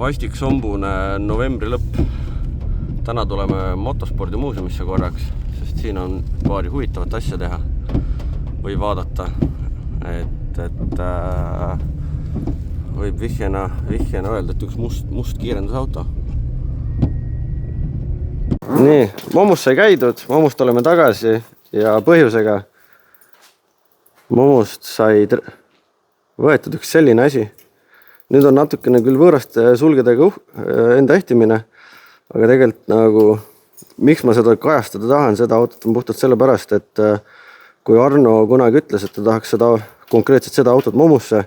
vastik sombune novembri lõpp. Täna tuleme motospordimuuseumisse korraks, sest siin on paari huvitavat asja teha või vaadata. Et võib vihjena öelda, et üks must kiirendusauto. Nii, Momust sai käidud, Momust oleme tagasi ja põhjusega. Momust sai võetud üks selline asi. Nüüd on natukene küll võõraste sulgedega enda ehtimine, aga tegelikult nagu, miks ma seda kajastada tahan, seda autot on puhtalt selle pärast, et kui Arno kunagi ütles, et ta tahaks konkreetselt seda autot Momusse,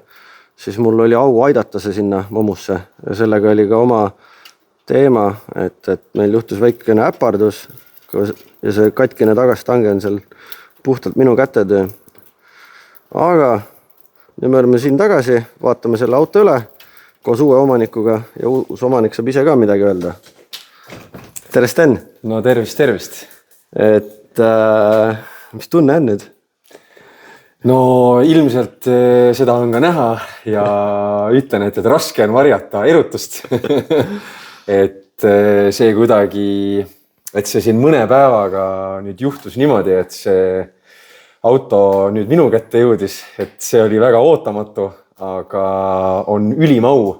siis mul oli au aidata see sinna Momusse ja sellega oli ka oma teema, et meil juhtus väikene äpardus ja see katkine tagastange on seal puhtalt minu kätetöö. Aga nüüd me oleme siin tagasi, vaatame selle auto üle koos uue omanikuga ja uus omanik saab ise ka midagi öelda. Tere, Sten! No tervist! Et mis tunne on nüüd? No ilmselt seda on ka näha ja ütlen, et raske on varjata erutust. Et see kuidagi, et see siin mõne päevaga nüüd juhtus niimoodi, et see auto nüüd minu kätte jõudis, et see oli väga ootamatu, aga on ülimau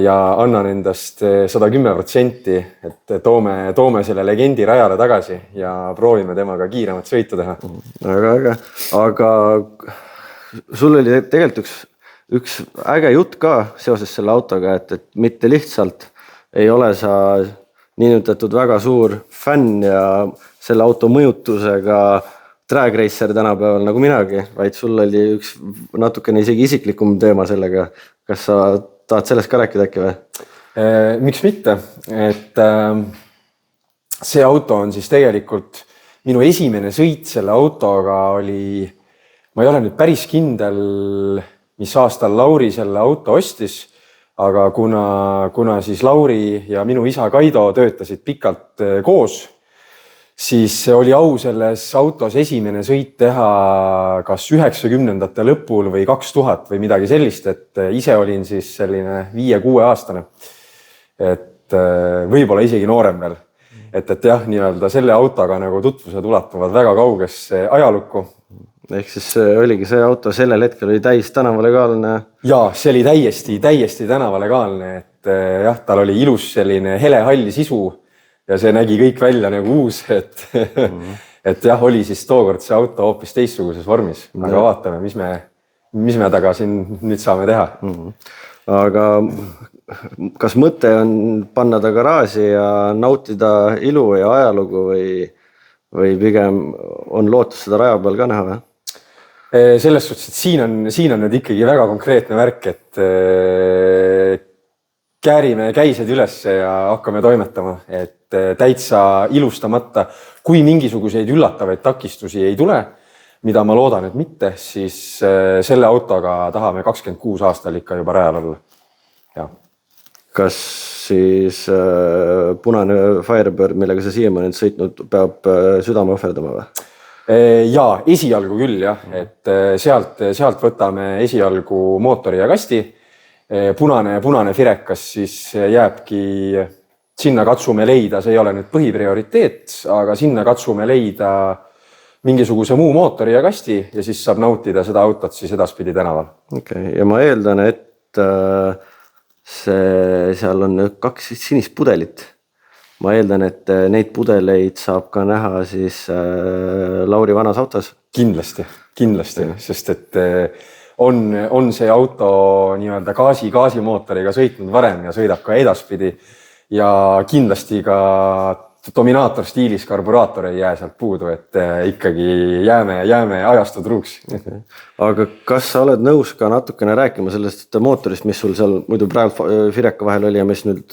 ja annan endast 110%, et toome selle legendi rajale tagasi ja proovime temaga kiiremat sõitu teha. Aga sul oli tegelikult üks äge jutt ka seoses selle autoga, et mitte lihtsalt ei ole sa niinimetatud väga suur fänn ja selle auto mõjutusega drag racer tänapäeval nagu minagi, vaid sul oli üks natukene isegi isiklikum teema sellega. Kas sa tahad sellest ka rääkida äkki või? Miks mitte? Et see auto on siis tegelikult minu esimene sõit selle autoga oli, ma ei ole nüüd päris kindel, mis aastal Lauri selle auto ostis, aga kuna siis Lauri ja minu isa Kaido töötasid pikalt koos, siis oli au selles autos esimene sõit teha kas 90ndate lõpul või 2000 või midagi sellist, et ise olin siis selline 5-6 aastane. Et võib-olla isegi noorem veel. Et jah, nii-öelda selle autoga nagu tutvused ulatuvad väga kaugesse ajalukku. Ehk siis oligi see auto sellel hetkel oli täis tänavalegaalne? Jaa, see oli täiesti tänavalegaalne, et jah, tal oli ilus selline hele-halli sisu ja see nägi kõik välja nagu uus, et jah, oli siis tookord see auto hoopis teistsuguses vormis, aga vaatame, mis me taga siin nüüd saame teha. Aga kas mõte on panna ta garaaži ja nautida ilu ja ajalugu või pigem on lootus seda raja peal ka näha või? Selles suhtes, et siin on nüüd ikkagi väga konkreetne värk, et käärime käised üles ja hakkame toimetama, et täitsa ilustamata, kui mingisuguseid üllatavaid takistusi ei tule, mida ma loodan, et mitte, siis selle autoga tahame 26 aastal ikka juba rajal olla. Ja. Kas siis punane Firebird, millega sa siiamaani sõitnud, peab südame ohverdama või? Jaa, esialgu küll jah, et sealt võtame esialgu mootori ja kasti. Punane Firekas siis jääbki, sinna katsume leida, see ei ole nüüd põhiprioriteet, aga sinna katsume leida mingisuguse muu mootori ja kasti ja siis saab nautida seda autot siis edaspidi tänaval. Okay. Ja ma eeldan, et seal on 2 sinist pudelit. Ma eeldan, et neid pudeleid saab ka näha siis Lauri vanas autos. Kindlasti, sest et on see auto nii-öelda gaasimootoriga sõitnud varem ja sõidab ka edaspidi ja kindlasti ka dominaator stiilis karburaator ei jää sealt puudu, et ikkagi jääme ajastu truuks. Okay. Aga kas sa oled nõus ka natukene rääkima sellest mootorist, mis sul seal muidu praegu Fireka vahel oli ja mis nüüd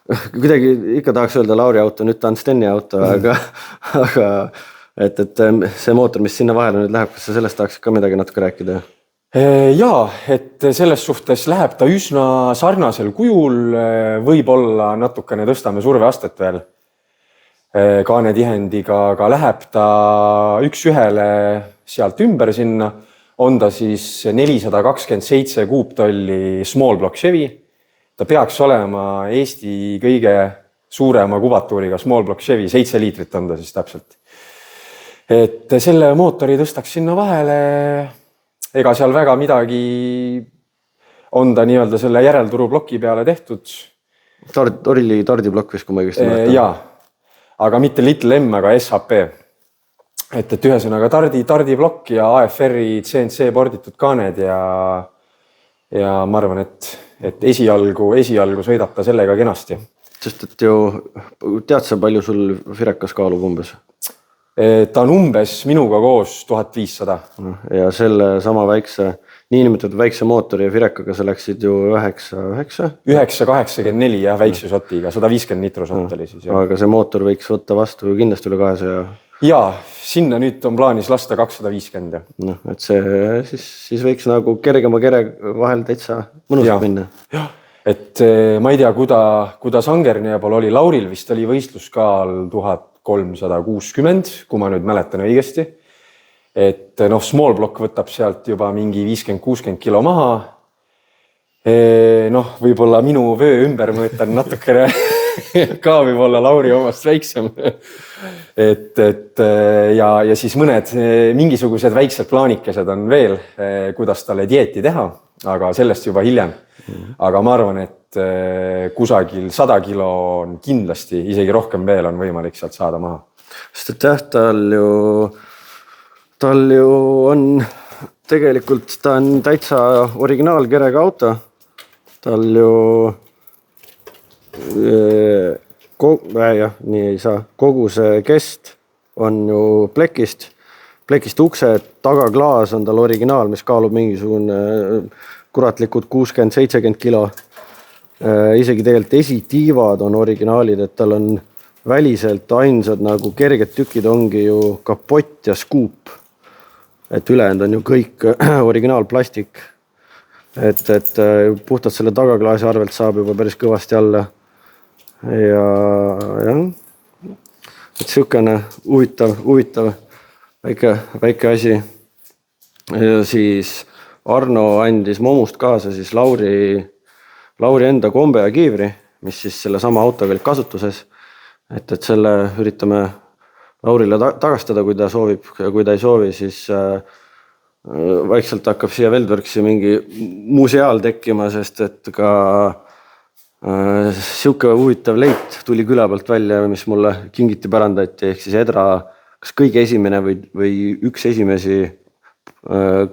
kuidagi ikka tahaks öelda Lauri auto, nüüd ta on Steni auto, aga et see mootor, mis sinna vahele nüüd läheb, kas sa sellest tahaks ka midagi natuke rääkida? Jaa, et selles suhtes läheb ta üsna sarnasel kujul, võib-olla natukene tõstame surveastet veel kaanetihendiga, aga läheb ta üks-ühele sealt ümber sinna, on ta siis 427 kuuptolli small block Chevy ta peaks olema Eesti kõige suurema kubatuuriga small block Chevy, 7 liitrit on ta siis täpselt. Et selle mootori tõstaks sinna vahele, ega seal väga midagi on ta nii-öelda selle järelturu ploki peale tehtud. Oli tardiblokk vist, kui ma õigesti mäletan. Jaa, aga mitte Little M, aga SHP. Et ühesõnaga tardiblokk ja AFR-i CNC borditud kaaned ja ma arvan, et esialgu sõidab ta sellega kenasti. Sest et ju tead sa, palju sul Firekas kaalub umbes? Ta on umbes minuga koos 1500. Ja selle sama väikse, niinimetatud väikse mootori ja Firekaga sa läksid ju 984 ja väikse šotiga, 150 nitrosott oli siis. Aga see mootor võiks võtta vastu kindlasti üle 200. Jaa, sinna nüüd on plaanis lasta 250. No, et see siis võiks nagu kergema kere vahel täitsa mõnusalt minna. Jah, et ma ei tea, kuda Sangernia pool oli, Lauril vist oli võistluskaal 1360, kui ma nüüd mäletan õigesti. Et small block võtab sealt juba mingi 50-60 kilo maha. Võib-olla minu vöö ümber mõõtan natukene ka võib-olla Lauri omast väiksem. Ja siis mõned mingisugused väiksed plaanikesed on veel, kuidas talle dieeti teha, aga sellest juba hiljem. Aga ma arvan, et kusagil 100 kilo on kindlasti, isegi rohkem veel on võimalik sealt saada maha. Sest et jah, tal ju on tegelikult, ta on täitsa originaalkerega auto. Tal ju nii ei saa. Kogu see kest on ju plekist ukse, tagaklaas on tal originaal, mis kaalub mingisugune kuratlikud 60-70 kilo. Isegi tegelikult esitiivad on originaalid, et tal on väliselt ainsad nagu kerged tükid ongi ju kapott ja skuup. Et ülejäänud on ju kõik originaalplastik. Et puhtalt selle tagaklaasi arvelt saab juba päris kõvasti alla. Ja et siukene huvitav väike asi. Ja siis Arno andis Momust kaasa siis Lauri enda kombe ja kiivri, mis siis selle sama autoga olid kasutuses. Et selle üritame Laurile tagastada, kui ta soovib, ja kui ta ei soovi, siis vaikselt hakkab siia Weldworksi mingi museaal tekkima, sest et ka siuke huvitav leit tuli küla pealt välja, mis mulle kingiti pärandati, ehk siis Edra kas kõige esimene või üks esimesi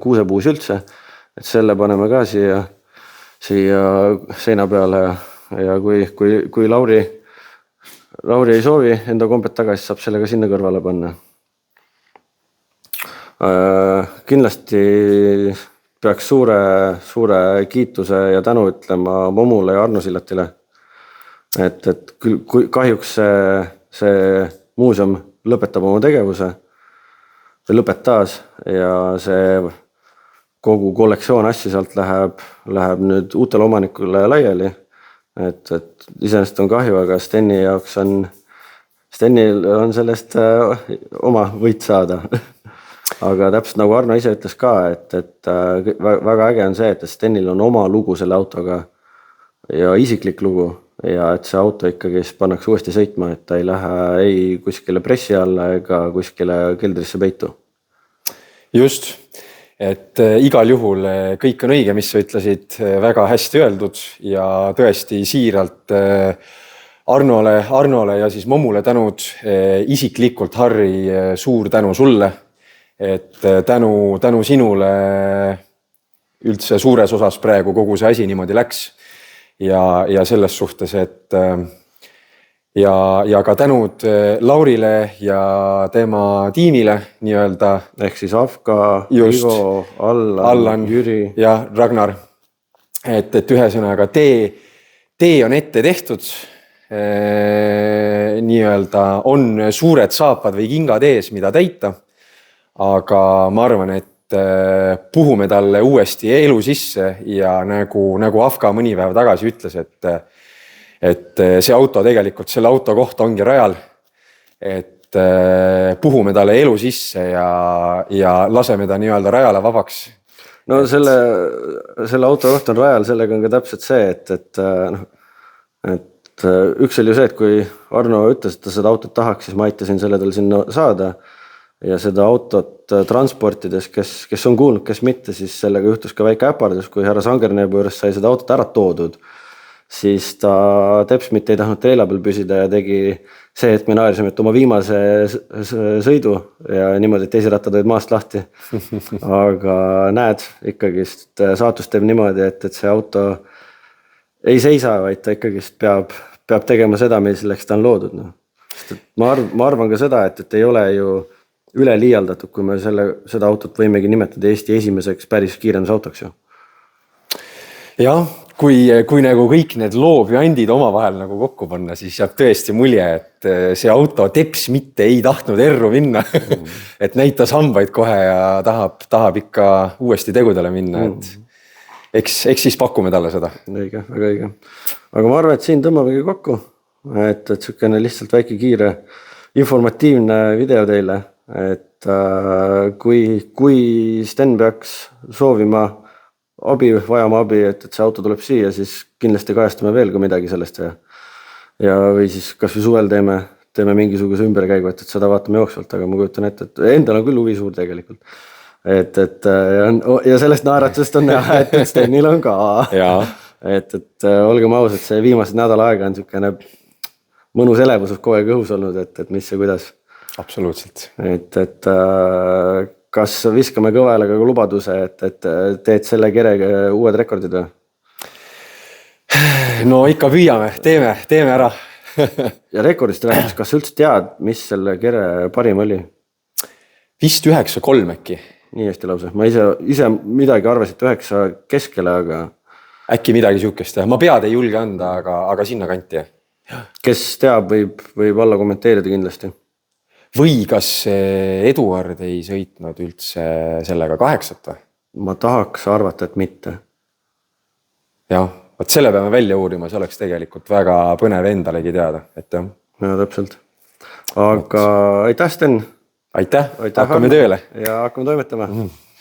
kuusepuus üldse. Et selle paneme ka siia seina peale ja kui Lauri ei soovi enda kompet tagasi, saab sellega sinna kõrvale panna. Kindlasti peaks suure kiituse ja tänu ütlema Momule ja Arno Sillatile. Et kahjuks see muuseum lõpetab oma tegevuse või lõpetas ja see kogu kollektsioon asju sealt läheb nüüd uutele omanikule laiali. Et iseenesest on kahju, aga Stenil on sellest oma võit saada. Aga täpselt nagu Arno ise ütles ka, et väga äge on see, et Stenil on oma lugu selle autoga ja isiklik lugu ja et see auto ikkagi pannakse uuesti sõitma, et ta ei lähe ei kuskile pressi alla ega kuskile keldrisse peitu. Just. Et igal juhul kõik on õige, mis sa ütlesid, väga hästi öeldud ja tõesti siiralt Arnole ja siis Momule tänud, isiklikult Harri suur tänu sulle, et tänu sinule üldse suures osas praegu kogu see asi niimoodi läks ja selles suhtes, et ja ka tänud Laurile ja tema tiimile nii-öelda. Ehk siis Afka, Ivo, Allan, Jüri ja Ragnar. Et ühesõnaga tee on ette tehtud. Nii-öelda on suured saapad või kingad ees, mida täita. Aga ma arvan, et puhume talle uuesti elu sisse ja nagu Afka mõni päev tagasi ütles, et see auto tegelikult, selle auto koht ongi rajal, et puhume talle elu sisse ja laseme ta nii-öelda rajale vabaks. no selle auto koht on rajal, sellega on ka täpselt see, et üks oli ju see, et kui Arno ütles, et ta seda autot tahaks, siis ma aitasin selle tal sinna saada ja seda autot transportides, kes on kuulnud, kes mitte, siis sellega juhtus ka väike äpardus, kui härra Sangerneebu juures sai seda autot ära toodud, siis ta Tepsmit ei tahtnud teela peal püsida ja tegi see, et me naerisime, et oma viimase sõidu ja niimoodi, et teisi rattad olid maast lahti. Aga näed, ikkagi saatus teeb niimoodi, et see auto ei seisa, vaid ta ikkagi peab tegema seda, milleks ta on loodud. No. Ma arvan ka seda, et ei ole ju üle liialdatud, kui me seda autot võimegi nimetada Eesti esimeseks päris kiirendusautoks ju. Jah, kui nagu kõik need loobjandid omavahel nagu kokku panna, siis jääb tõesti mulje, et see auto Teps mitte ei tahtnud erru minna. Et näitas hambaid kohe ja tahab ikka uuesti tegudele minna. Et eks siis pakume talle seda. Õige, väga õige. Aga ma arvan, et siin tõmbamegi kokku, et sükene lihtsalt väike kiire informatiivne video teile, et kui Sten peaks soovima vajama abi, et see auto tuleb siia, siis kindlasti kajastame veel ka midagi sellest ja või siis kas või suvel teeme mingisuguse ümberkäigu, et seda vaatame jooksvalt, aga ma kujutan ette, et endal on küll huvi suur tegelikult. Ja sellest naeratusest on näha, et Stenil on ka. Et olgem ausad, see viimased nädal aega on sükene mõnus elevus kogu aeg õhus olnud, et mis ja kuidas. Absoluutselt. Et kas viskame kõvaelaga ka lubaduse, et teed selle kerega uued rekordid või? No ikka püüame, teeme ära. Ja rekordist rääkides, kas üldse tead, mis selle kere parim oli? Vist 9.3 äkki. Nii hästi lause. Ma ise midagi arvasin, et 9 keskele, aga... Äkki midagi siukest. Ma pead ei julge anda, aga sinna kanti. Kes teab, võib alla kommenteerida kindlasti. Või kas Eduard ei sõitnud üldse sellega 8 või? Ma tahaks arvata, et mitte. Jah, võt selle peame välja uurima, see oleks tegelikult väga põnev endalegi teada. Et jah. Ja, täpselt. Aga aitäh, Sten! Aitäh, hakkame tööle. Ja hakkame toimetama.